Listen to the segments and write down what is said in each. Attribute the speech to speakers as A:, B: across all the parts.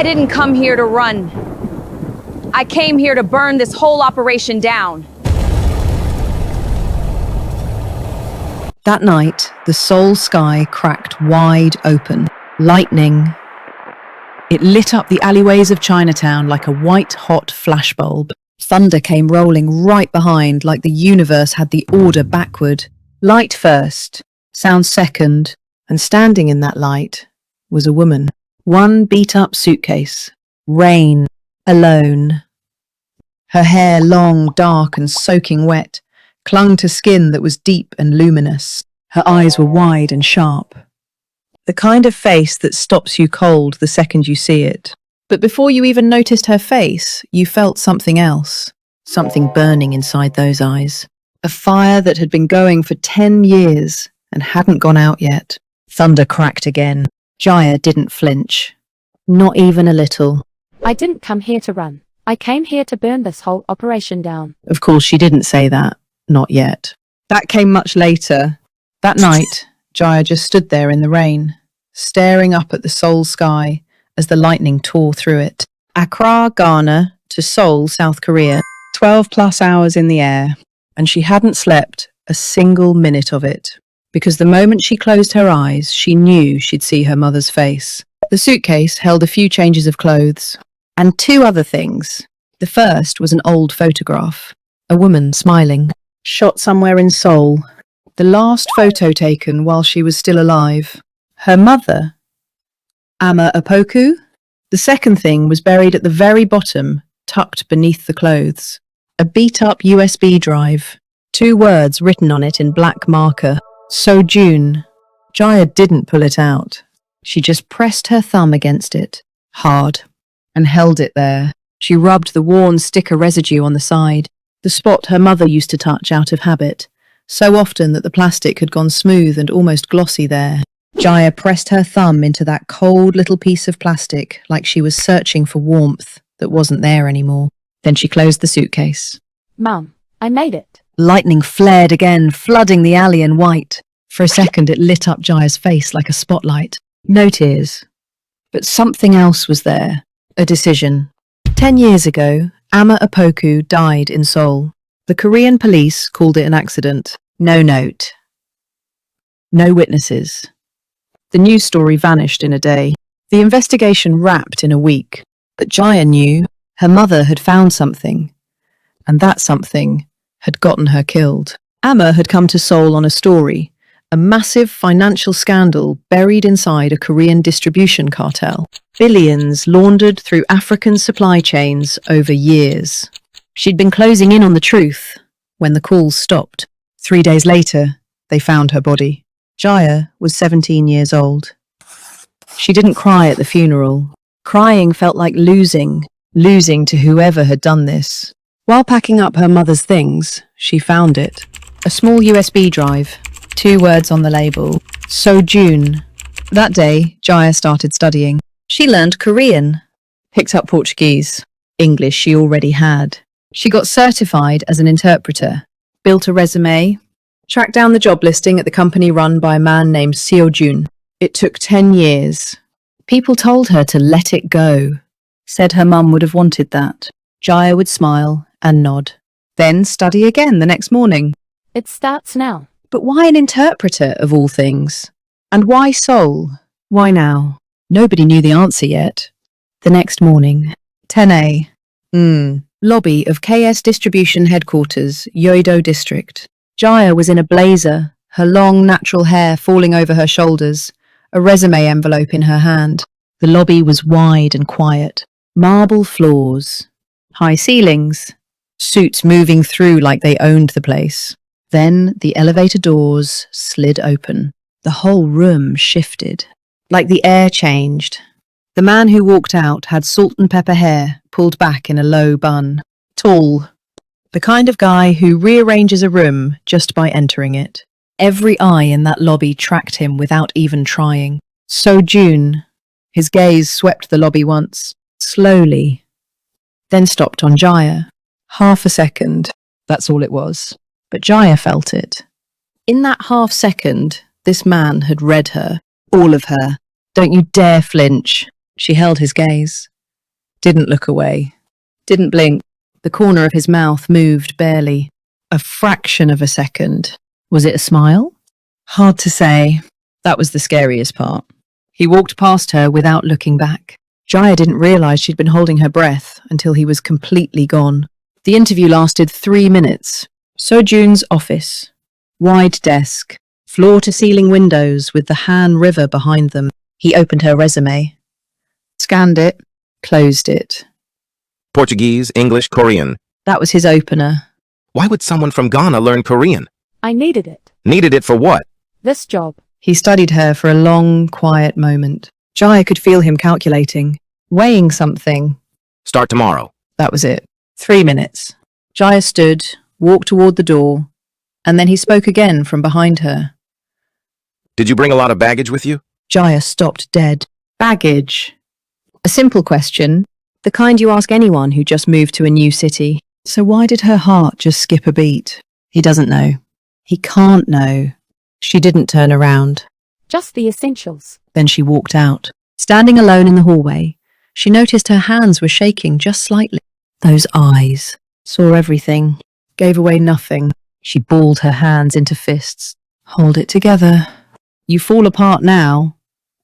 A: didn't come here to run. I came here to burn this whole operation down.
B: That night, the Seoul sky cracked wide open. Lightning. It lit up the alleyways of Chinatown like a white-hot flashbulb. Thunder came rolling right behind, like the universe had the order backward. Light first, sound second, and standing in that light was a woman. One beat-up suitcase. Rain. Alone. Her hair, long, dark, and soaking wet, clung to skin that was deep and luminous. Her eyes were wide and sharp. The kind of face that stops you cold the second you see it. But before you even noticed her face, you felt something else. Something burning inside those eyes. A fire that had been going for 10 years and hadn't gone out yet. Thunder cracked again. Jaya didn't flinch. Not even a little.
C: I didn't come here to run. I came here to burn this whole operation down.
B: Of course, she didn't say that. Not yet. That came much later. That night, Jaya just stood there in the rain, staring up at the Seoul sky as the lightning tore through it. Accra, Ghana, to Seoul, South Korea, 12+ hours in the air, and she hadn't slept a single minute of it, because the moment she closed her eyes, she knew she'd see her mother's face. The suitcase held a few changes of clothes, and 2 other things. The first was an old photograph, a woman smiling, shot somewhere in Seoul, the last photo taken while she was still alive. Her mother, Ama Opoku. The second thing was buried at the very bottom, tucked beneath the clothes. A beat-up USB drive, 2 words written on it in black marker. So June. Jaya didn't pull it out. She just pressed her thumb against it, hard, and held it there. She rubbed the worn sticker residue on the side, the spot her mother used to touch out of habit, so often that the plastic had gone smooth and almost glossy there. Jaya pressed her thumb into that cold little piece of plastic like she was searching for warmth that wasn't there anymore. Then she closed the suitcase.
C: Mum, I made it.
B: Lightning flared again, flooding the alley in white. For a second it lit up Jaya's face like a spotlight. No tears. But something else was there. A decision. 10 years ago, Ama Opoku died in Seoul. The Korean police called it an accident. No note. No witnesses. The news story vanished in a day. The investigation wrapped in a week. But Jaya knew her mother had found something. And that something had gotten her killed. Ama had come to Seoul on a story. A massive financial scandal buried inside a Korean distribution cartel. Billions laundered through African supply chains over years. She'd been closing in on the truth when the calls stopped. 3 days later, they found her body. Jaya was 17 years old. She didn't cry at the funeral. Crying felt like losing to whoever had done this. While packing up her mother's things, she found it. A small USB drive. 2 words on the label. So June. That day, Jaya started studying. She learned Korean, picked up Portuguese. English she already had. She got certified as an interpreter, built a resume, tracked down the job listing at the company run by a man named Seo Jun. It took 10 years. People told her to let it go, said her mum would have wanted that. Jaya would smile and nod. Then study again the next morning.
C: It starts now.
B: But why an interpreter, of all things? And why Seoul? Why now? Nobody knew the answer yet. The next morning, 10 a. Lobby of KS Distribution Headquarters, Yeouido District. Jaya was in a blazer, her long natural hair falling over her shoulders, a resume envelope in her hand. The lobby was wide and quiet. Marble floors, high ceilings, suits moving through like they owned the place. Then the elevator doors slid open. The whole room shifted, like the air changed. The man who walked out had salt and pepper hair pulled back in a low bun. Tall. The kind of guy who rearranges a room just by entering it. Every eye in that lobby tracked him without even trying. So June. His gaze swept the lobby once, slowly, then stopped on Jaya. Half a second, that's all it was. But Jaya felt it. In that half second, this man had read her. All of her. Don't you dare flinch. She held his gaze. Didn't look away. Didn't blink. The corner of his mouth moved barely. A fraction of a second. Was it a smile? Hard to say. That was the scariest part. He walked past her without looking back. Jaya didn't realise she'd been holding her breath until he was completely gone. The interview lasted 3 minutes. Sojun's office. Wide desk. Floor-to-ceiling windows with the Han River behind them. He opened her resume. Scanned it. Closed it.
D: Portuguese, English, Korean.
B: That was his opener.
D: Why would someone from Ghana learn Korean?
C: I needed it.
D: Needed it for what?
C: This job.
B: He studied her for a long, quiet moment. Jaya could feel him calculating, weighing something.
D: Start tomorrow.
B: That was it. 3 minutes. Jaya stood, walked toward the door, and then he spoke again from behind her.
D: Did you bring a lot of baggage with you?
B: Jaya stopped dead. Baggage. A simple question, the kind you ask anyone who just moved to a new city. So why did her heart just skip a beat? He doesn't know. He can't know. She didn't turn around.
C: Just the essentials.
B: Then she walked out. Standing alone in the hallway, she noticed her hands were shaking just slightly. Those eyes saw everything, gave away nothing. She balled her hands into fists. Hold it together. You fall apart now,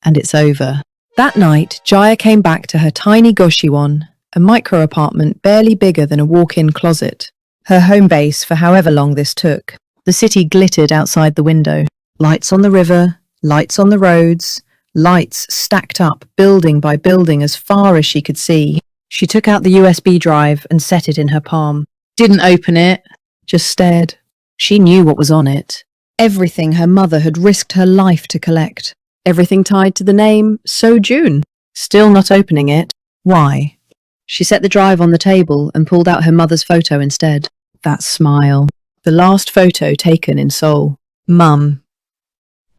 B: and it's over. That night, Jaya came back to her tiny Goshiwon, a micro-apartment barely bigger than a walk-in closet. Her home base for however long this took. The city glittered outside the window. Lights on the river, lights on the roads, lights stacked up, building by building as far as she could see. She took out the USB drive and set it in her palm. Didn't open it, just stared. She knew what was on it. Everything her mother had risked her life to collect. Everything tied to the name Sojun. Still not opening it. Why? She set the drive on the table and pulled out her mother's photo instead. That smile. The last photo taken in Seoul. Mum.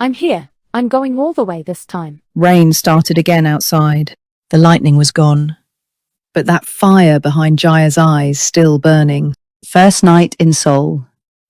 C: I'm here. I'm going all the way this time.
B: Rain started again outside. The lightning was gone. But that fire behind Jaya's eyes still burning. First night in Seoul.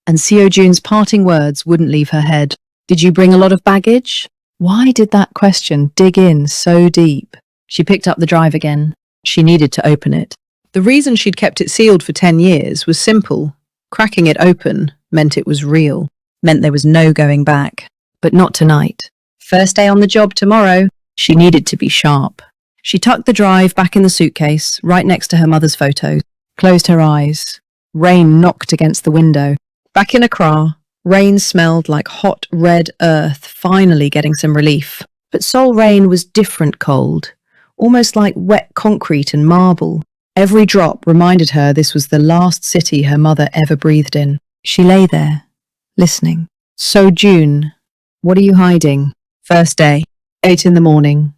B: And Seojun's parting words wouldn't leave her head. Did you bring a lot of baggage? Why did that question dig in so deep? She picked up the drive again. She needed to open it. The reason she'd kept it sealed for 10 years was simple. Cracking it open meant it was real, meant there was no going back. But not tonight. First day on the job tomorrow. She needed to be sharp. She tucked the drive back in the suitcase, right next to her mother's photo, closed her eyes. Rain knocked against the window. Back in Accra, rain smelled like hot red earth, finally getting some relief. But Seoul rain was different cold, almost like wet concrete and marble. Every drop reminded her this was the last city her mother ever breathed in. She lay there, listening. Sojun, what are you hiding? First day, 8 in the morning.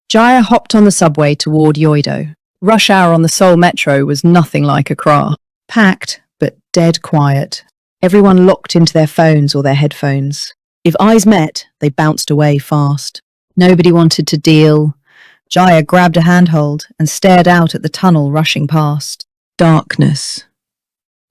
B: Jaya hopped on the subway toward Yoido. Rush hour on the Seoul metro was nothing like Accra. Packed, but dead quiet. Everyone locked into their phones or their headphones. If eyes met, they bounced away fast. Nobody wanted to deal. Jaya grabbed a handhold and stared out at the tunnel rushing past. Darkness.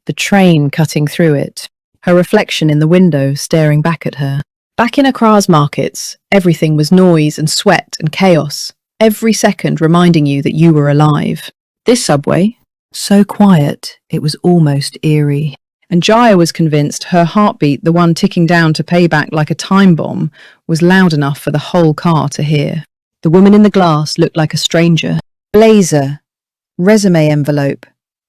B: The train cutting through it. Her reflection in the window staring back at her. Back in Accra's markets, everything was noise and sweat and chaos, every second reminding you that you were alive. This subway, so quiet, it was almost eerie. And Jaya was convinced her heartbeat, the one ticking down to payback like a time bomb, was loud enough for the whole car to hear. The woman in the glass looked like a stranger. Blazer, resume envelope,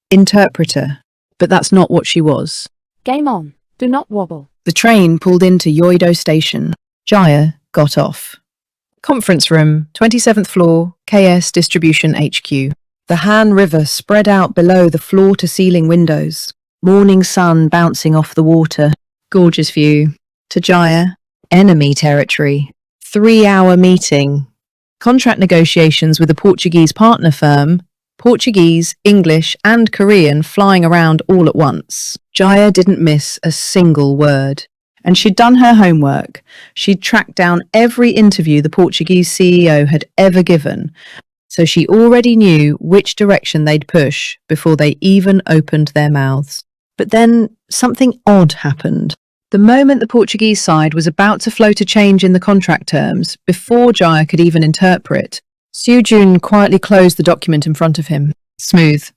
B: interpreter. But that's not what she was.
C: Game on. Do not wobble.
B: The train pulled into Yoido station. Jaya got off. Conference room, 27th floor, KS Distribution HQ. The Han River spread out below the floor-to-ceiling windows. Morning sun bouncing off the water. Gorgeous view. To Jaya, enemy territory. 3-hour meeting. Contract negotiations with a Portuguese partner firm. Portuguese, English, and Korean flying around all at once. Jaya didn't miss a single word. And she'd done her homework. She'd tracked down every interview the Portuguese CEO had ever given. So she already knew which direction they'd push before they even opened their mouths. But then something odd happened. The moment the Portuguese side was about to float a change in the contract terms, before Jaya could even interpret, Jun quietly closed the document in front of him. Smooth,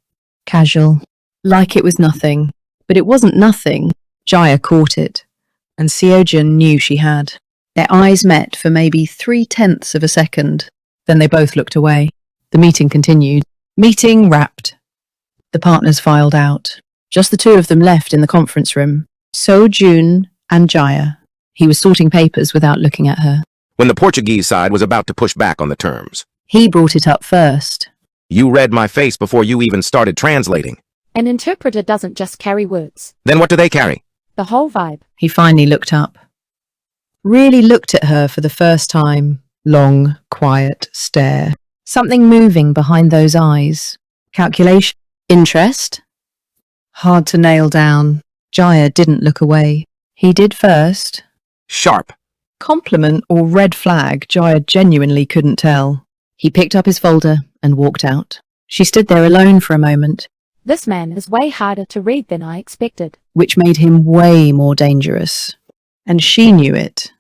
B: casual, like it was nothing. But it wasn't nothing. Jaya caught it, and Jun knew she had. Their eyes met for maybe 0.3 of a second. Then they both looked away. The meeting continued. Meeting wrapped. The partners filed out. Just the two of them left in the conference room. Jun and Jaya. He was sorting papers without looking at her.
D: When the Portuguese side was about to push back on the terms.
B: He brought it up first.
D: You read my face before you even started translating.
C: An interpreter doesn't just carry words.
D: Then what do they carry?
C: The whole vibe.
B: He finally looked up. Really looked at her for the first time. Long, quiet stare. Something moving behind those eyes. Calculation. Interest? Hard to nail down. Jaya didn't look away. He did first.
D: Sharp.
B: Compliment or red flag, Jaya genuinely couldn't tell. He picked up his folder and walked out. She stood there alone for a moment,
C: This man is way harder to read than I expected.
B: which made him way more dangerous. And she knew it.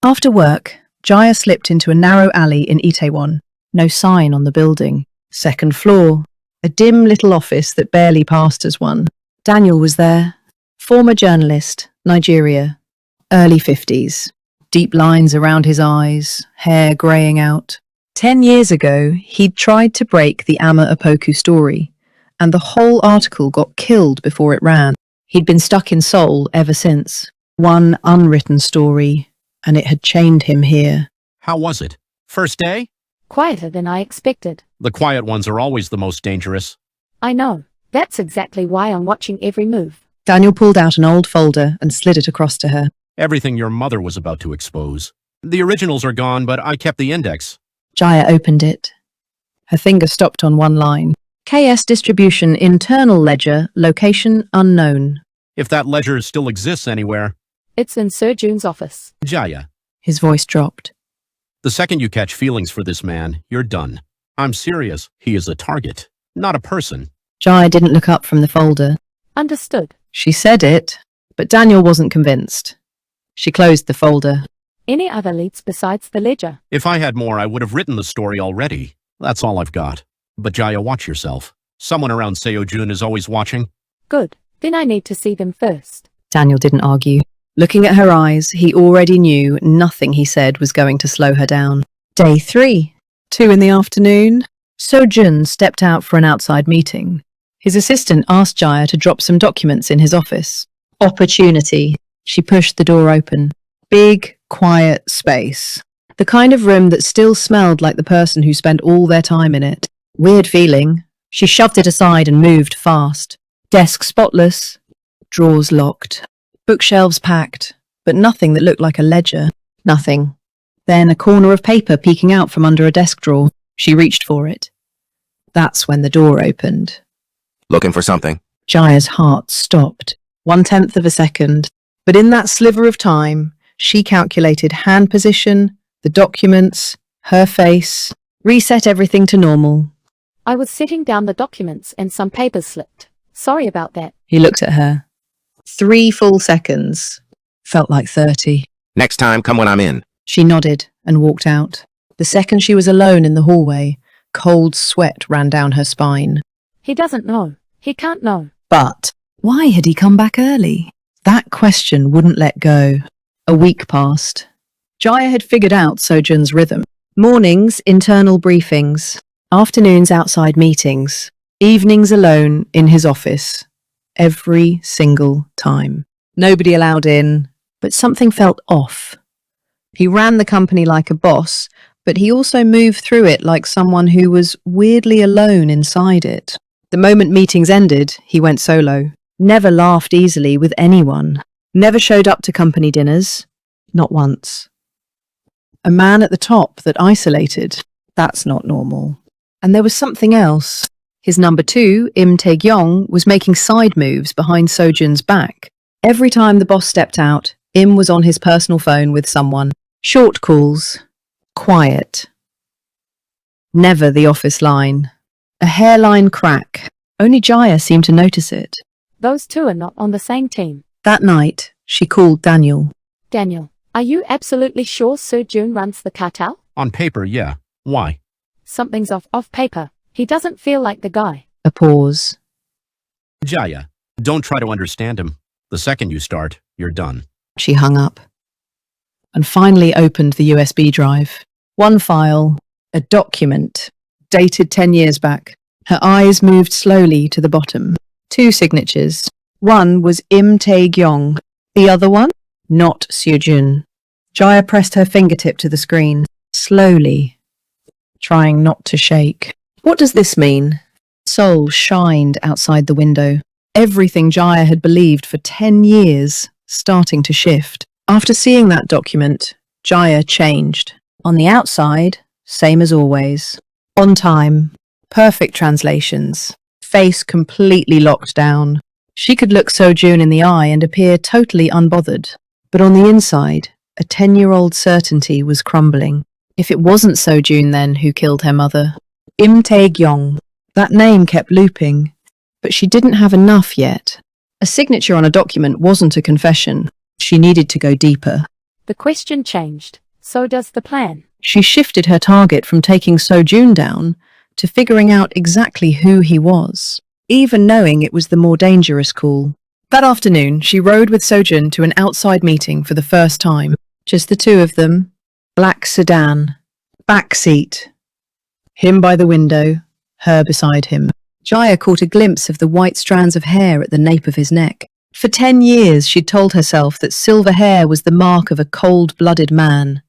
B: After work, Jaya slipped into a narrow alley in Itaewon. No sign on the building. Second floor. A dim little office that barely passed as one. Daniel was there. Former journalist, Nigeria. Early 50s. Deep lines around his eyes, hair greying out. 10 years ago, he'd tried to break the Ama Opoku story, and the whole article got killed before it ran. He'd been stuck in Seoul ever since. One unwritten story, and it had chained him here.
E: How was it? First day?
C: Quieter than I expected.
E: The quiet ones are always the most dangerous.
C: I know. That's exactly why I'm watching every move.
B: Daniel pulled out an old folder and slid it across to her.
E: Everything your mother was about to expose. The originals are gone, but I kept the index.
B: Jaya opened it. Her finger stopped on one line. KS distribution internal ledger, location unknown.
E: If that ledger still exists anywhere.
C: It's in Sir Jun's office.
E: Jaya,
B: His voice dropped.
E: the second you catch feelings for this man, you're done. I'm serious. He is a target, not a person.
B: Jaya didn't look up from the folder.
C: Understood.
B: She said it, but Daniel wasn't convinced. She closed the folder.
C: Any other leads besides the ledger?
E: If I had more, I would have written the story already. That's all I've got. But Jaya, watch yourself. Someone around Seo-jun is always watching.
C: Good. Then I need to see them first.
B: Daniel didn't argue. Looking at her eyes, he already knew nothing he said was going to slow her down. Day 3, 2 in the afternoon. Seo-jun stepped out for an outside meeting. His assistant asked Jaya to drop some documents in his office. Opportunity. She pushed the door open. Big, quiet space. The kind of room that still smelled like the person who spent all their time in it. Weird feeling. She shoved it aside and moved fast. Desk spotless. Drawers locked. Bookshelves packed, but nothing that looked like a ledger. Nothing. Then a corner of paper peeking out from under a desk drawer. She reached for it. That's when the door opened.
D: Looking for something?
B: Jaya's heart stopped. 1/10 of a second. But in that sliver of time, she calculated hand position, the documents, her face, reset everything to normal.
C: I was setting down the documents and some papers slipped. Sorry about that.
B: He looked at her. 3 full seconds. Felt like 30.
D: Next time, come when I'm in.
B: She nodded and walked out. The second she was alone in the hallway, cold sweat ran down her spine.
C: He doesn't know. He can't know.
B: But why had he come back early? That question wouldn't let go. A week passed. Jaya had figured out Seo-jun's rhythm. Mornings, internal briefings. Afternoons, outside meetings. Evenings alone in his office. Every single time. Nobody allowed in, but something felt off. He ran the company like a boss, but he also moved through it like someone who was weirdly alone inside it. The moment meetings ended, he went solo. Never laughed easily with anyone. Never showed up to company dinners. Not once. A man at the top that isolated. That's not normal. And there was something else. His number 2, Im Tae-gyong, was making side moves behind Seo-jun's back. Every time the boss stepped out, Im was on his personal phone with someone. Short calls. Quiet. Never the office line. A hairline crack. Only Jaya seemed to notice it.
C: Those two are not on the same team.
B: That night, she called Daniel.
C: Daniel, are you absolutely sure Sir Jun runs the cartel?
E: On paper, yeah. Why?
C: Something's off paper. He doesn't feel like the guy.
B: A pause.
E: Jaya, don't try to understand him. The second you start, you're done.
B: She hung up and finally opened the USB drive. One file, a document, dated 10 years back. Her eyes moved slowly to the bottom. 2 signatures. One was Im Tae-gyong. The other one? Not Seo-jun. Jaya pressed her fingertip to the screen, slowly, trying not to shake. What does this mean? Seoul shined outside the window. Everything Jaya had believed for 10 years starting to shift. After seeing that document, Jaya changed. On the outside, same as always. On time, perfect translations, face completely locked down. She could look Seo-jun in the eye and appear totally unbothered. But on the inside, a 10-year-old certainty was crumbling. If it wasn't Seo-jun then who killed her mother? Im Tae-gyong. That name kept looping, but she didn't have enough yet. A signature on a document wasn't a confession. She needed to go deeper.
C: The question changed. So does the plan.
B: She shifted her target from taking Seo-jun down to figuring out exactly who he was, even knowing it was the more dangerous call. That afternoon, she rode with Seo-jun to an outside meeting for the first time. Just the 2 of them. Black sedan. Back seat. Him by the window, her beside him. Jaya caught a glimpse of the white strands of hair at the nape of his neck. For 10 years, she'd told herself that silver hair was the mark of a cold-blooded man,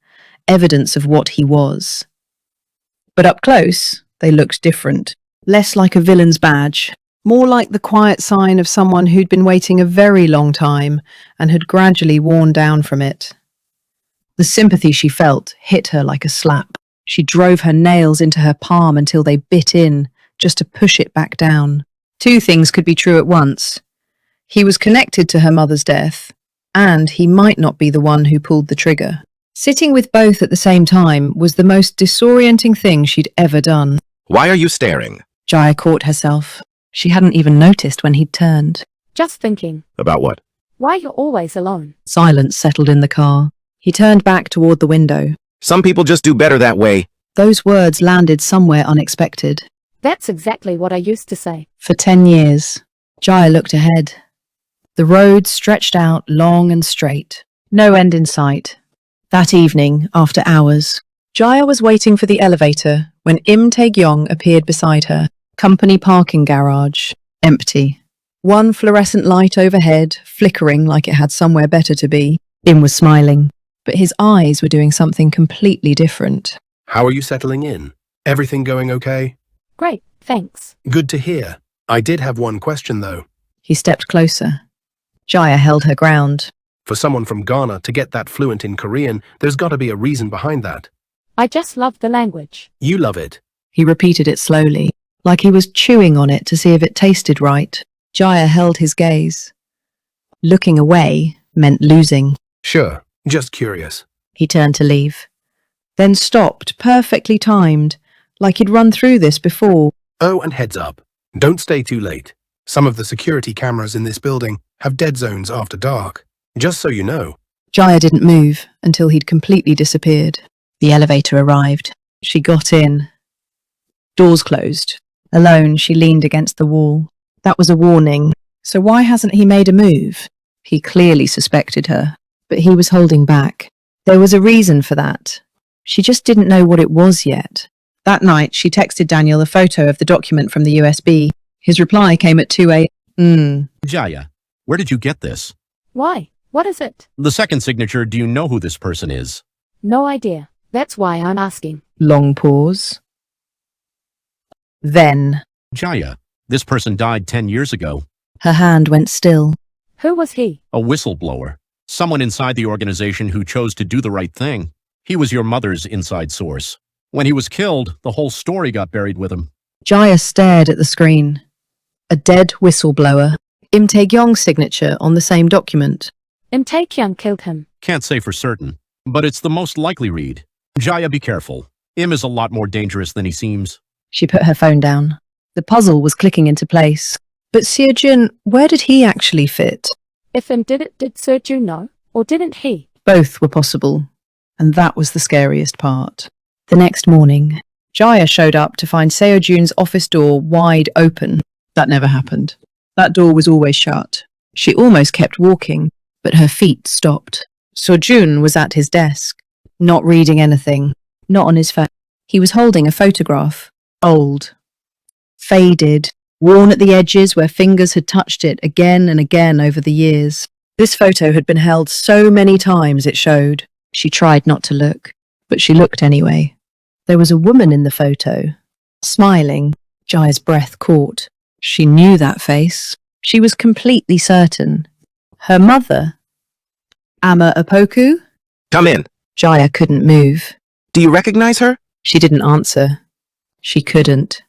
B: evidence of what he was. But up close, they looked different. Less like a villain's badge, more like the quiet sign of someone who'd been waiting a very long time and had gradually worn down from it. The sympathy she felt hit her like a slap. She drove her nails into her palm until they bit in, just to push it back down. 2 things could be true at once. He was connected to her mother's death, and he might not be the one who pulled the trigger. Sitting with both at the same time was the most disorienting thing she'd ever done.
D: Why are you staring?
B: Jaya caught herself. She hadn't even noticed when he'd turned.
C: Just thinking.
D: About what?
C: Why you're always alone.
B: Silence settled in the car. He turned back toward the window.
D: Some people just do better that way.
B: Those words landed somewhere unexpected.
C: That's exactly what I used to say.
B: For 10 years, Jaya looked ahead. The road stretched out long and straight. No end in sight. That evening, after hours, Jaya was waiting for the elevator when Im Tae-gyong appeared beside her. Company parking garage. Empty. One fluorescent light overhead, flickering like it had somewhere better to be. Im was smiling, but his eyes were doing something completely different.
F: How are you settling in? Everything going okay?
C: Great, thanks.
F: Good to hear. I did have one question though.
B: He stepped closer. Jaya held her ground.
F: For someone from Ghana to get that fluent in Korean, there's got to be a reason behind that.
C: I just love the language.
F: You love it.
B: He repeated it slowly, like he was chewing on it to see if it tasted right. Jaya held his gaze. Looking away meant losing.
F: Sure, just curious.
B: He turned to leave, then stopped, perfectly timed, like he'd run through this before.
F: Oh, and heads up. Don't stay too late. Some of the security cameras in this building have dead zones after dark. Just so you know.
B: Jaya didn't move until he'd completely disappeared. The elevator arrived. She got in. Doors closed. Alone, she leaned against the wall. That was a warning. So why hasn't he made a move? He clearly suspected her, but he was holding back. There was a reason for that. She just didn't know what it was yet. That night, she texted Daniel a photo of the document from the USB. His reply came at 2 a.m.
E: Jaya, where did you get this?
C: Why? What is it?
E: The second signature, do you know who this person is?
C: No idea. That's why I'm asking.
B: Long pause. Then,
E: Jaya, this person died 10 years ago.
B: her hand went still.
C: Who was he?
E: A whistleblower. Someone inside the organization who chose to do the right thing. He was your mother's inside source. When he was killed, the whole story got buried with him.
B: Jaya stared at the screen. A dead whistleblower. Im Tae-gyong's signature on the same document.
C: Im Tae-kyung killed him.
E: Can't say for certain, but it's the most likely read. Jaya, be careful. Im is a lot more dangerous than he seems.
B: She put her phone down. The puzzle was clicking into place. But Seo-jun, where did he actually fit?
C: If Im did it, did Seo-jun know? Or didn't he?
B: Both were possible. And that was the scariest part. The next morning, Jaya showed up to find Seojun's office door wide open. That never happened. That door was always shut. She almost kept walking, but her feet stopped. Seojun was at his desk, not reading anything, not on his phone. He was holding a photograph. Old, faded, worn at the edges where fingers had touched it again and again over the years. This photo had been held so many times it showed. She tried not to look, but she looked anyway. There was a woman in the photo, smiling. Jaya's breath caught. She knew that face. She was completely certain. Her mother? Ama Opoku?
D: Come in.
B: Jaya couldn't move.
D: Do you recognize her?
B: She didn't answer. She couldn't.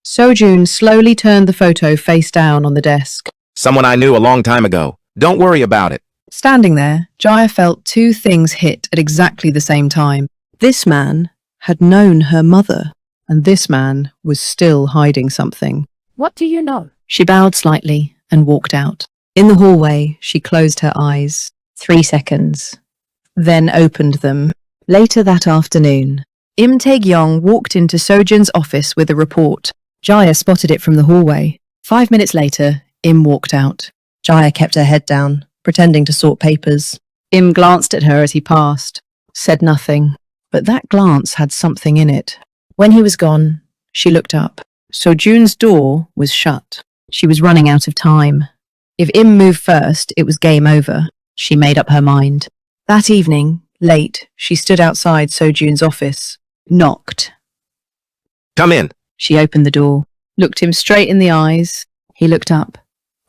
B: Seojun slowly turned the photo face down on the desk.
D: Someone I knew a long time ago. Don't worry about it.
B: Standing there, Jaya felt two things hit at exactly the same time. This man had known her mother, and this man was still hiding something.
C: What do you know?
B: She bowed slightly and walked out. In the hallway, she closed her eyes. 3 seconds. Then opened them. Later that afternoon, Im Tae-gyong walked into Sojun's office with a report. Jaya spotted it from the hallway. 5 minutes later, Im walked out. Jaya kept her head down, pretending to sort papers. Im glanced at her as he passed, said nothing, but that glance had something in it. When he was gone, she looked up. Sojun's door was shut. She was running out of time. If Im moved first, it was game over. She made up her mind. That evening, late, she stood outside Sojun's office, knocked.
D: Come in.
B: She opened the door, looked him straight in the eyes. He looked up,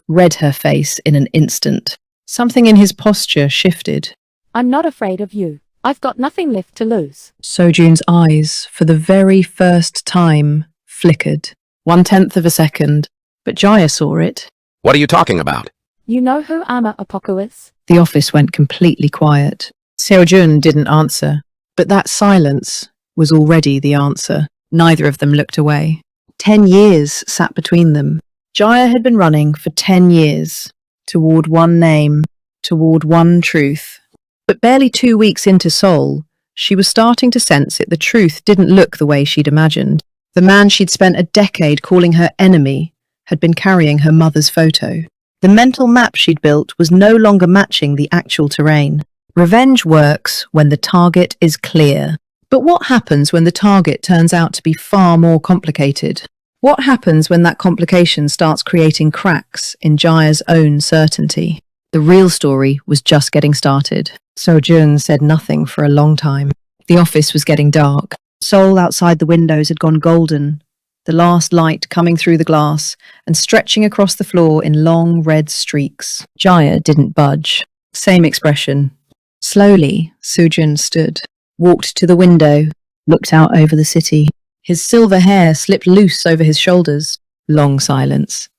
B: read her face in an instant. Something in his posture shifted.
C: I'm not afraid of you. I've got nothing left to lose.
B: Sojun's eyes, for the very first time, flickered. 1/10 of a second, but Jaya saw it.
D: What are you talking about?
C: You know who Ama Opoku is?
B: The office went completely quiet. Seojun didn't answer, but that silence was already the answer. Neither of them looked away. 10 years sat between them. Jaya had been running for 10 years, toward one name, toward one truth. But barely 2 weeks into Seoul, she was starting to sense it. The truth didn't look the way she'd imagined. The man she'd spent a decade calling her enemy had been carrying her mother's photo. The mental map she'd built was no longer matching the actual terrain. Revenge works when the target is clear. But what happens when the target turns out to be far more complicated? What happens when that complication starts creating cracks in Jaya's own certainty? The real story was just getting started. Sojun said nothing for a long time. The office was getting dark. Seoul outside the windows had gone golden, the last light coming through the glass and stretching across the floor in long red streaks. Jaya didn't budge. Same expression. Slowly, Sojun stood, walked to the window, looked out over the city. His silver hair slipped loose over his shoulders. Long silence.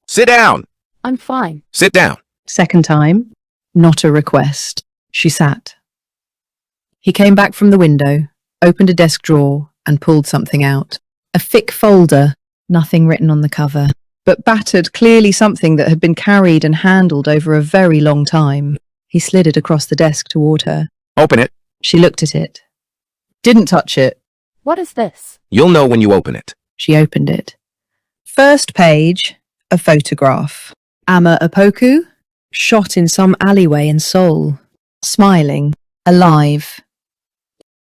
D: Sit down.
C: I'm fine.
D: Sit down.
B: Second time, not a request. She sat. He came back from the window, opened a desk drawer, and pulled something out. A thick folder, nothing written on the cover, but battered, clearly something that had been carried and handled over a very long time. He slid it across the desk toward her.
D: Open it.
B: She looked at it. Didn't touch it.
C: What is this?
D: You'll know when you open it.
B: She opened it. First page, a photograph. Ama Opoku, shot in some alleyway in Seoul. Smiling, alive.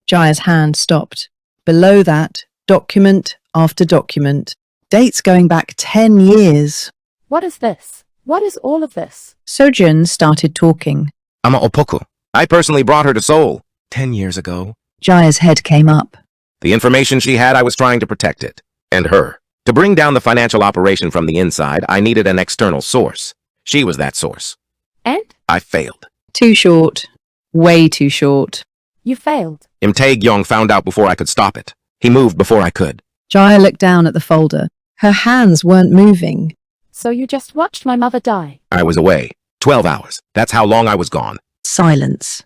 B: Jaya's hand stopped. Below that, document after document. Dates going back 10 years.
C: What is this? What is all of this?
B: Sojun started talking.
D: Ama Opoku. I personally brought her to Seoul 10 years ago.
B: Jaya's head came up.
D: The information she had, I was trying to protect it. And her. To bring down the financial operation from the inside, I needed an external source. She was that source.
C: And?
D: I failed.
B: Too short. Way too short.
C: You failed.
D: Im Tae-gyong found out before I could stop it. He moved before I could.
B: Jaya looked down at the folder. Her hands weren't moving.
C: So you just watched my mother die?
D: I was away. 12 hours. That's how long I was gone.
B: Silence.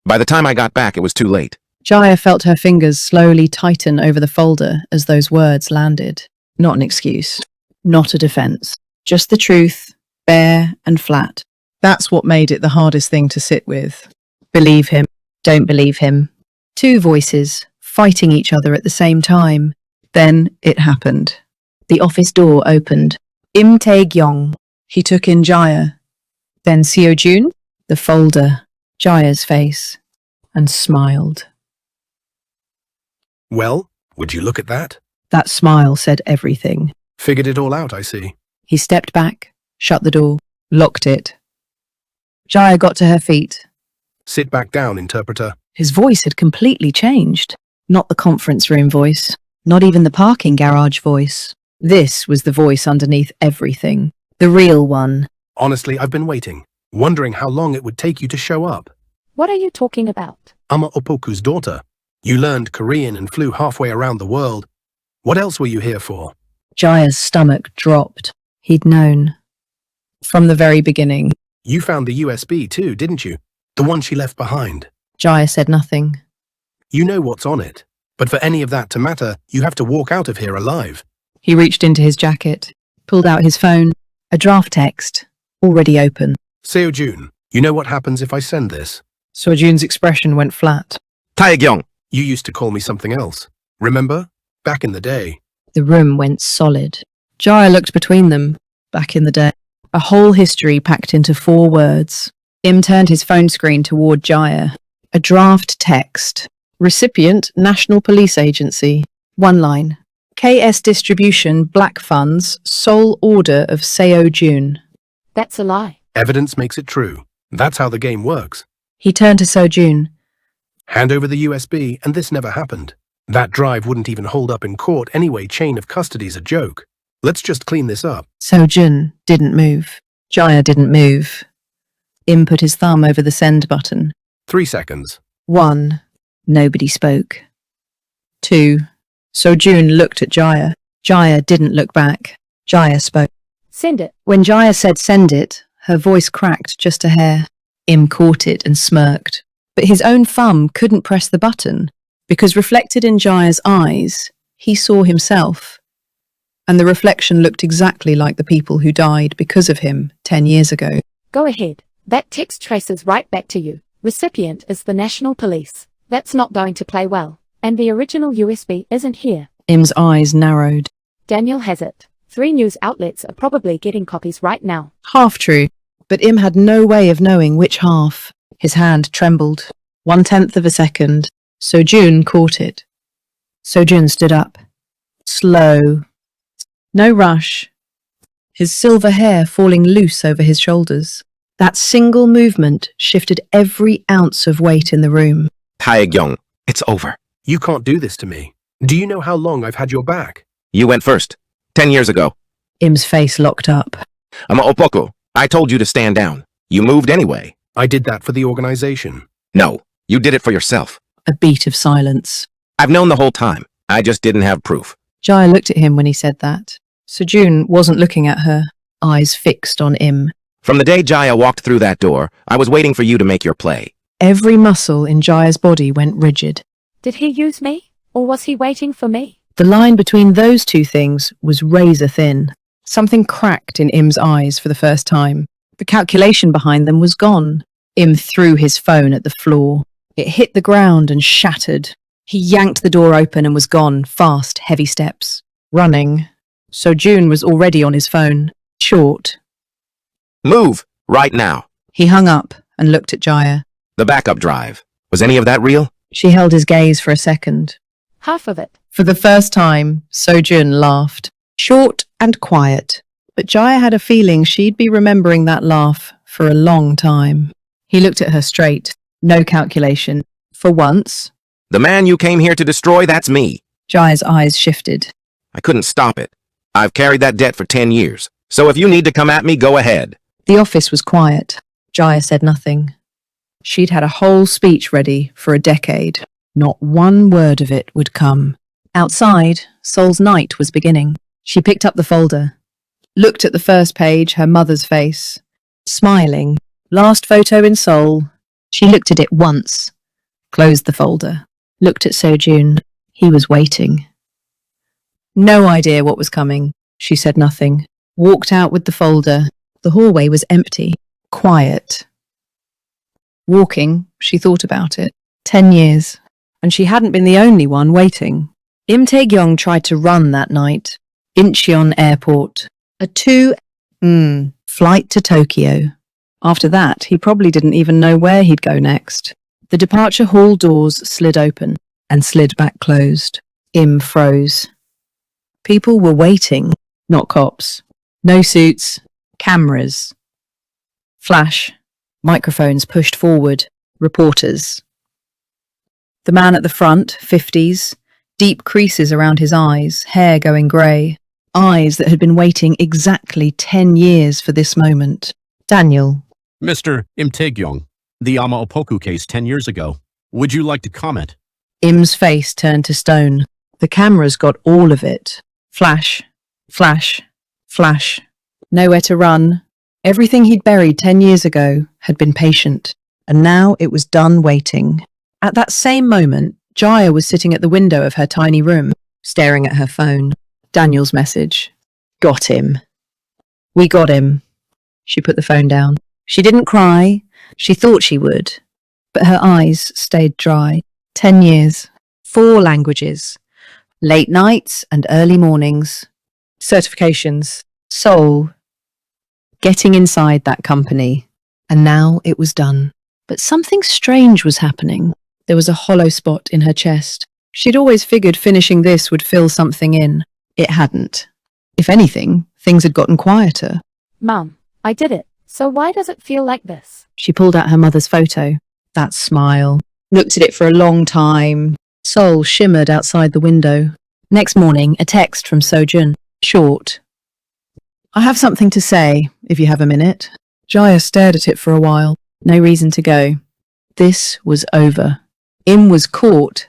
D: By the time I got back, it was too late.
B: Jaya felt her fingers slowly tighten over the folder as those words landed. Not an excuse. Not a defense. Just the truth, bare and flat. That's what made it the hardest thing to sit with. Believe him. Don't believe him. Two voices, fighting each other at the same time. Then it happened. The office door opened. Im Tae-gyong. He took in Jaya. Then Seo-jun, the folder, Jaya's face, and smiled.
F: Well, would you look at that?
B: That smile said everything.
F: Figured it all out, I see.
B: He stepped back, shut the door, locked it. Jaya got to her feet.
F: Sit back down, interpreter.
B: His voice had completely changed. Not the conference room voice, not even the parking garage voice. This was the voice underneath everything. The real one.
F: Honestly, I've been waiting, wondering how long it would take you to show up.
C: What are you talking about?
F: Ama Opoku's daughter. You learned Korean and flew halfway around the world. What else were you here for?
B: Jaya's stomach dropped. He'd known. From the very beginning.
F: You found the USB too, didn't you? The one she left behind.
B: Jaya said nothing.
F: You know what's on it. But for any of that to matter, you have to walk out of here alive.
B: He reached into his jacket, pulled out his phone, a draft text, already open.
F: Seo-jun, you know what happens if I send this?
B: Seo-jun's expression went flat.
D: Tae-gyong.
F: You used to call me something else. Remember? Back in the day.
B: The room went solid. Jaya looked between them. Back in the day. A whole history packed into 4 words. Im turned his phone screen toward Jaya. A draft text. Recipient, National Police Agency. 1 line. KS Distribution, Black Funds, sole order of Seo-jun.
C: That's a lie.
F: Evidence makes it true. That's how the game works.
B: He turned to Seo-jun.
F: Hand over the USB, and this never happened. That drive wouldn't even hold up in court anyway. Chain of custody's a joke. Let's just clean this up.
B: Seo-jun didn't move. Jaya didn't move. Im put his thumb over the send button.
F: 3 seconds.
B: 1. Nobody spoke. 2. Seo-jun looked at Jaya. Jaya didn't look back. Jaya spoke.
C: Send it.
B: When Jaya said send it, her voice cracked just a hair. Im caught it and smirked. But his own thumb couldn't press the button, because reflected in Jaya's eyes, he saw himself. And the reflection looked exactly like the people who died because of him 10 years ago.
C: Go ahead. That text traces right back to you. Recipient is the National Police. That's not going to play well. And the original USB isn't here.
B: Im's eyes narrowed.
C: Daniel has it. 3 news outlets are probably getting copies right now.
B: Half true, but Im had no way of knowing which half. His hand trembled. 1/10 of a second. Seo-jun caught it. Seo-jun stood up. Slow. No rush. His silver hair falling loose over his shoulders. That single movement shifted every ounce of weight in the room.
D: Tae-gyong. It's over.
F: You can't do this to me. Do you know how long I've had your back?
D: You went first. 10 years ago.
B: Im's face locked up.
D: Ama Opoku. I told you to stand down. You moved anyway.
F: I did that for the organization.
D: No, you did it for yourself.
B: A beat of silence.
D: I've known the whole time. I just didn't have proof.
B: Jaya looked at him when he said that. Seo-jun wasn't looking at her, eyes fixed on Im.
D: From the day Jaya walked through that door, I was waiting for you to make your play.
B: Every muscle in Jaya's body went rigid.
C: Did he use me? Or was he waiting for me?
B: The line between those two things was razor thin. Something cracked in Im's eyes for the first time. The calculation behind them was gone. Im threw his phone at the floor. It hit the ground and shattered. He yanked the door open and was gone, fast, heavy steps. Running. Seo-jun was already on his phone. Short.
D: Move! Right now.
B: He hung up and looked at Jaya.
D: The backup drive. Was any of that real?
B: She held his gaze for a second.
C: Half of it.
B: For the first time, Seo-jun laughed. Short and quiet. But Jaya had a feeling she'd be remembering that laugh for a long time. He looked at her straight. No calculation. For once.
D: The man you came here to destroy, that's me.
B: Jaya's eyes shifted.
D: I couldn't stop it. I've carried that debt for 10 years. So if you need to come at me, go ahead.
B: The office was quiet. Jaya said nothing. She'd had a whole speech ready for a decade. Not one word of it would come. Outside, Seoul's night was beginning. She picked up the folder. Looked at the first page, her mother's face. Smiling. Last photo in Seoul. She looked at it once. Closed the folder. Looked at Seo-jun. He was waiting. No idea what was coming. She said nothing. Walked out with the folder. The hallway was empty. Quiet. Walking, she thought about it. 10 years. And she hadn't been the only one waiting. Im Tae-gyong tried to run that night. Incheon Airport. A 2 flight to Tokyo. After that, he probably didn't even know where he'd go next. The departure hall doors slid open and slid back closed. Im froze. People were waiting, not cops. No suits, cameras. Flash. Microphones pushed forward. Reporters. The man at the front, 50s, deep creases around his eyes, hair going grey. Eyes that had been waiting exactly 10 years for this moment. Daniel.
E: Mr. Im Tae-gyong, the Ama Opoku case 10 years ago. Would you like to comment?
B: Im's face turned to stone. The cameras got all of it. Flash, flash, flash. Nowhere to run. Everything he'd buried 10 years ago had been patient, and now it was done waiting. At that same moment, Jaya was sitting at the window of her tiny room, staring at her phone. Daniel's message. Got him. We got him. She put the phone down. She didn't cry. She thought she would. But her eyes stayed dry. 10 years. 4 languages. Late nights and early mornings. Certifications. Soul. Getting inside that company. And now it was done. But something strange was happening. There was a hollow spot in her chest. She'd always figured finishing this would fill something in. It hadn't. If anything, things had gotten quieter.
C: Mum, I did it. So why does it feel like this?
B: She pulled out her mother's photo. That smile. Looked at it for a long time. Soul shimmered outside the window. Next morning, a text from Sojun. Short. I have something to say, if you have a minute. Jaya stared at it for a while. No reason to go. This was over. Im was caught.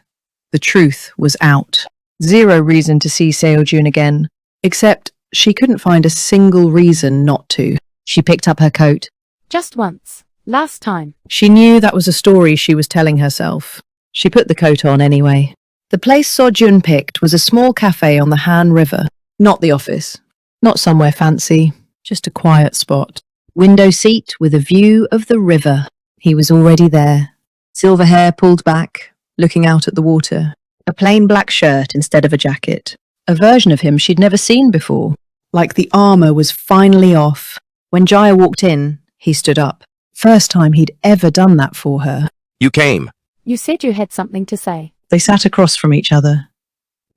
B: The truth was out. 0 reason to see Seo-jun again, except she couldn't find a single reason not to. She picked up her coat.
C: Just once. Last time.
B: She knew that was a story she was telling herself. She put the coat on anyway. The place Seo-jun picked was a small cafe on the Han River. Not the office. Not somewhere fancy. Just a quiet spot. Window seat with a view of the river. He was already there. Silver hair pulled back, looking out at the water. A plain black shirt instead of a jacket. A version of him she'd never seen before. Like the armour was finally off. When Jaya walked in, he stood up. First time he'd ever done that for her.
D: You came.
C: You said you had something to say.
B: They sat across from each other.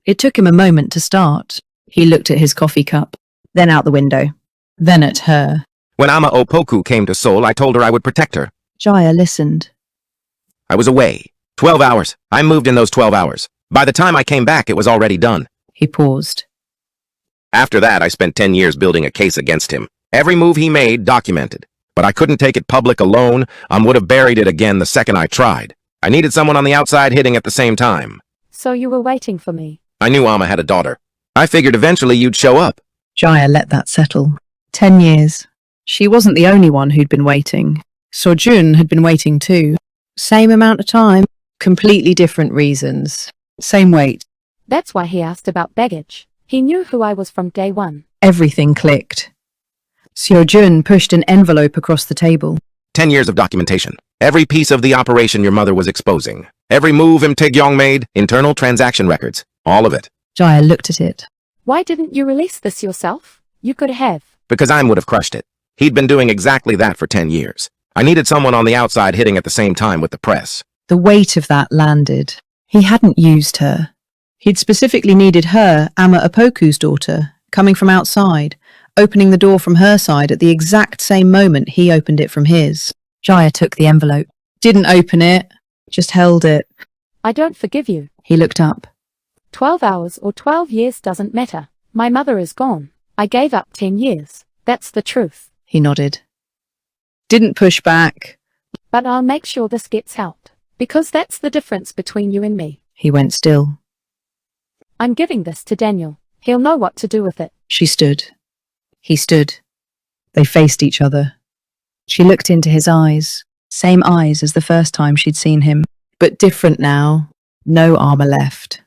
B: It took him a moment to start. He looked at his coffee cup, then out the window, then at her.
D: When Ama Opoku came to Seoul, I told her I would protect her.
B: Jaya listened.
D: I was away. 12 hours. I moved in those 12 hours. By the time I came back, it was already done.
B: He paused.
D: After that, I spent 10 years building a case against him. Every move he made, documented. But I couldn't take it public alone. I would have buried it again the second I tried. I needed someone on the outside hitting at the same time.
C: So you were waiting for me.
D: I knew Ama had a daughter. I figured eventually you'd show up.
B: Jaya let that settle. 10 years. She wasn't the only one who'd been waiting. Seo-jun had been waiting too. Same amount of time. Completely different reasons. Same wait.
C: That's why he asked about baggage. He knew who I was from day one.
B: Everything clicked. Seo-jun pushed an envelope across the table.
D: 10 years of documentation. Every piece of the operation your mother was exposing. Every move Im Tae-gyong made, internal transaction records. All of it.
B: Jaya looked at it.
C: Why didn't you release this yourself? You could have.
D: Because I would have crushed it. He'd been doing exactly that for 10 years. I needed someone on the outside hitting at the same time with the press.
B: The weight of that landed. He hadn't used her. He'd specifically needed her, Ama Opoku's daughter, coming from outside, opening the door from her side at the exact same moment he opened it from his. Jaya took the envelope. Didn't open it, just held it.
C: I don't forgive you.
B: He looked up.
C: 12 hours or 12 years doesn't matter. My mother is gone. I gave up 10 years. That's the truth.
B: He nodded. Didn't push back.
C: But I'll make sure this gets out. Because that's the difference between you and me.
B: He went still.
C: I'm giving this to Daniel. He'll know what to do with it.
B: She stood. He stood. They faced each other. She looked into his eyes. Same eyes as the first time she'd seen him. But different now. No armor left.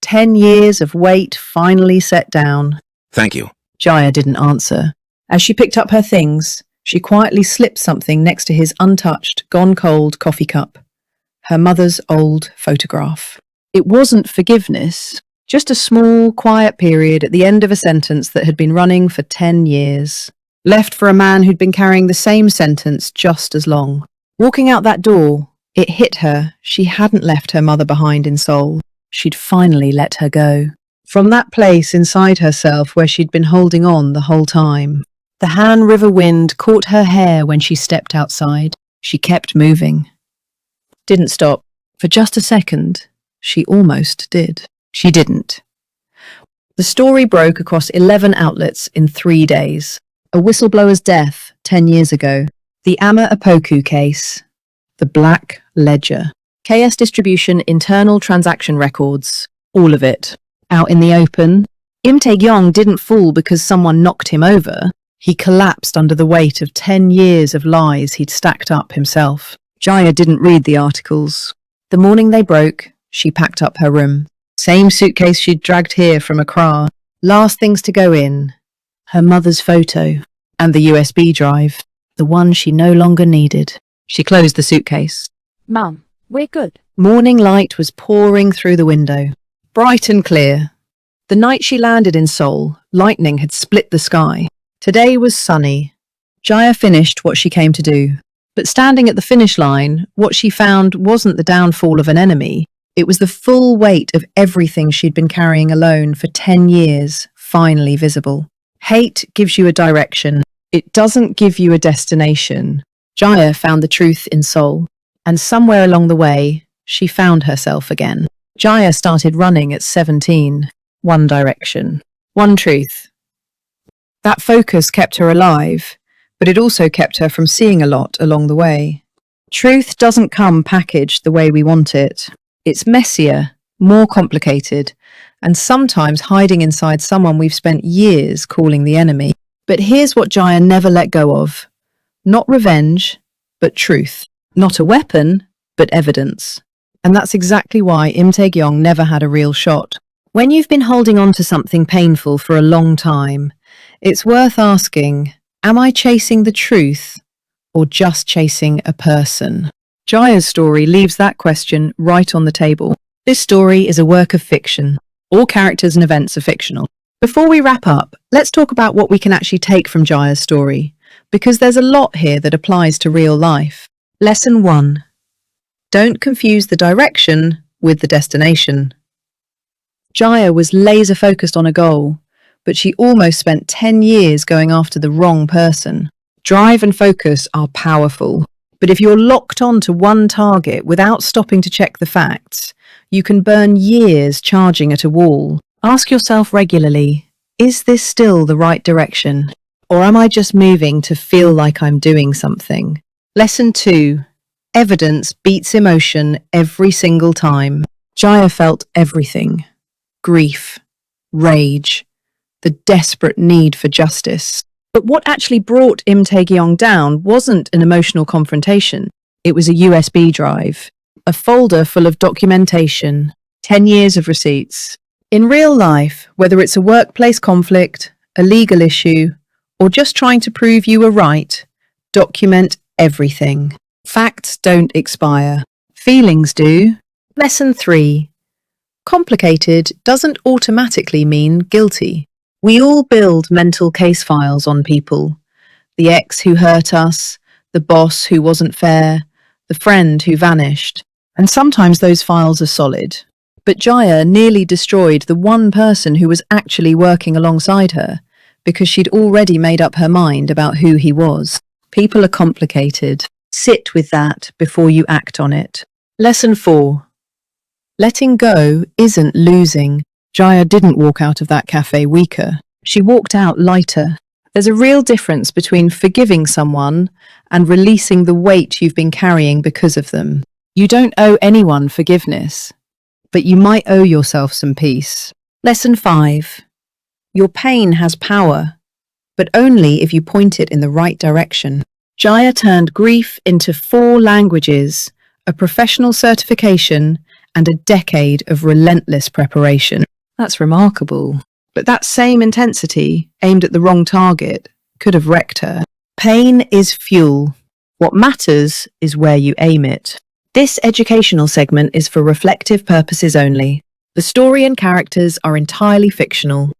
B: 10 years of weight finally set down.
D: Thank you.
B: Jaya didn't answer. As she picked up her things, she quietly slipped something next to his untouched, gone cold coffee cup. her mother's old photograph. It wasn't forgiveness, just a small, quiet period at the end of a sentence that had been running for 10 years. Left for a man who'd been carrying the same sentence just as long. Walking out that door, it hit her she hadn't left her mother behind in Seoul. She'd finally let her go. From that place inside herself where she'd been holding on the whole time. The Han River wind caught her hair when she stepped outside. She kept moving. Didn't stop. For just a second, she almost did. She didn't. The story broke across 11 outlets in 3 days. A whistleblower's death 10 years ago. The Ama Apoku case. The Black Ledger. KS Distribution internal transaction records. All of it. Out in the open. Im Tae-gyong didn't fall because someone knocked him over. He collapsed under the weight of 10 years of lies he'd stacked up himself. Jaya didn't read the articles. The morning they broke, she packed up her room. Same suitcase she'd dragged here from Accra. Last things to go in. Her mother's photo. And the USB drive. The one she no longer needed. She closed the suitcase.
C: Mum, we're good.
B: Morning light was pouring through the window. Bright and clear. The night she landed in Seoul, lightning had split the sky. Today was sunny. Jaya finished what she came to do. But standing at the finish line, what she found wasn't the downfall of an enemy. It was the full weight of everything she'd been carrying alone for 10 years, finally visible. Hate gives you a direction. It doesn't give you a destination. Jaya found the truth in Seoul. And somewhere along the way, she found herself again. Jaya started running at 17. One direction. One truth. That focus kept her alive, but it also kept her from seeing a lot along the way. Truth doesn't come packaged the way we want it. It's messier, more complicated, and sometimes hiding inside someone we've spent years calling the enemy. But here's what Jaya never let go of. Not revenge, but truth. Not a weapon, but evidence. And that's exactly why Im Tae-gyong never had a real shot. When you've been holding on to something painful for a long time, it's worth asking, am I chasing the truth or just chasing a person? Jaya's story leaves that question right on the table. This story is a work of fiction. All characters and events are fictional. Before we wrap up, let's talk about what we can actually take from Jaya's story, because there's a lot here that applies to real life. Lesson 1. Don't confuse the direction with the destination. Jaya was laser focused on a goal, but she almost spent 10 years going after the wrong person. Drive and focus are powerful, but if you're locked on to one target without stopping to check the facts, you can burn years charging at a wall. Ask yourself regularly, is this still the right direction? Or am I just moving to feel like I'm doing something? Lesson 2. Evidence beats emotion every single time. Jaya felt everything. Grief, rage, the desperate need for justice. But what actually brought Im Tae-gyong down wasn't an emotional confrontation. It was a USB drive, a folder full of documentation, 10 years of receipts. In real life, whether it's a workplace conflict, a legal issue, or just trying to prove you were right, document everything. Facts don't expire. Feelings do. Lesson 3. Complicated doesn't automatically mean guilty. We all build mental case files on people. The ex who hurt us, the boss who wasn't fair, the friend who vanished. And sometimes those files are solid. But Jaya nearly destroyed the one person who was actually working alongside her because she'd already made up her mind about who he was. People are complicated. Sit with that before you act on it. Lesson 4. Letting go isn't losing. Jaya didn't walk out of that cafe weaker. She walked out lighter. There's a real difference between forgiving someone and releasing the weight you've been carrying because of them. You don't owe anyone forgiveness, but you might owe yourself some peace. Lesson 5. Your pain has power, but only if you point it in the right direction. Jaya turned grief into 4 languages, a professional certification, and a decade of relentless preparation. That's remarkable. But that same intensity, aimed at the wrong target, could have wrecked her. Pain is fuel. What matters is where you aim it. This educational segment is for reflective purposes only. The story and characters are entirely fictional.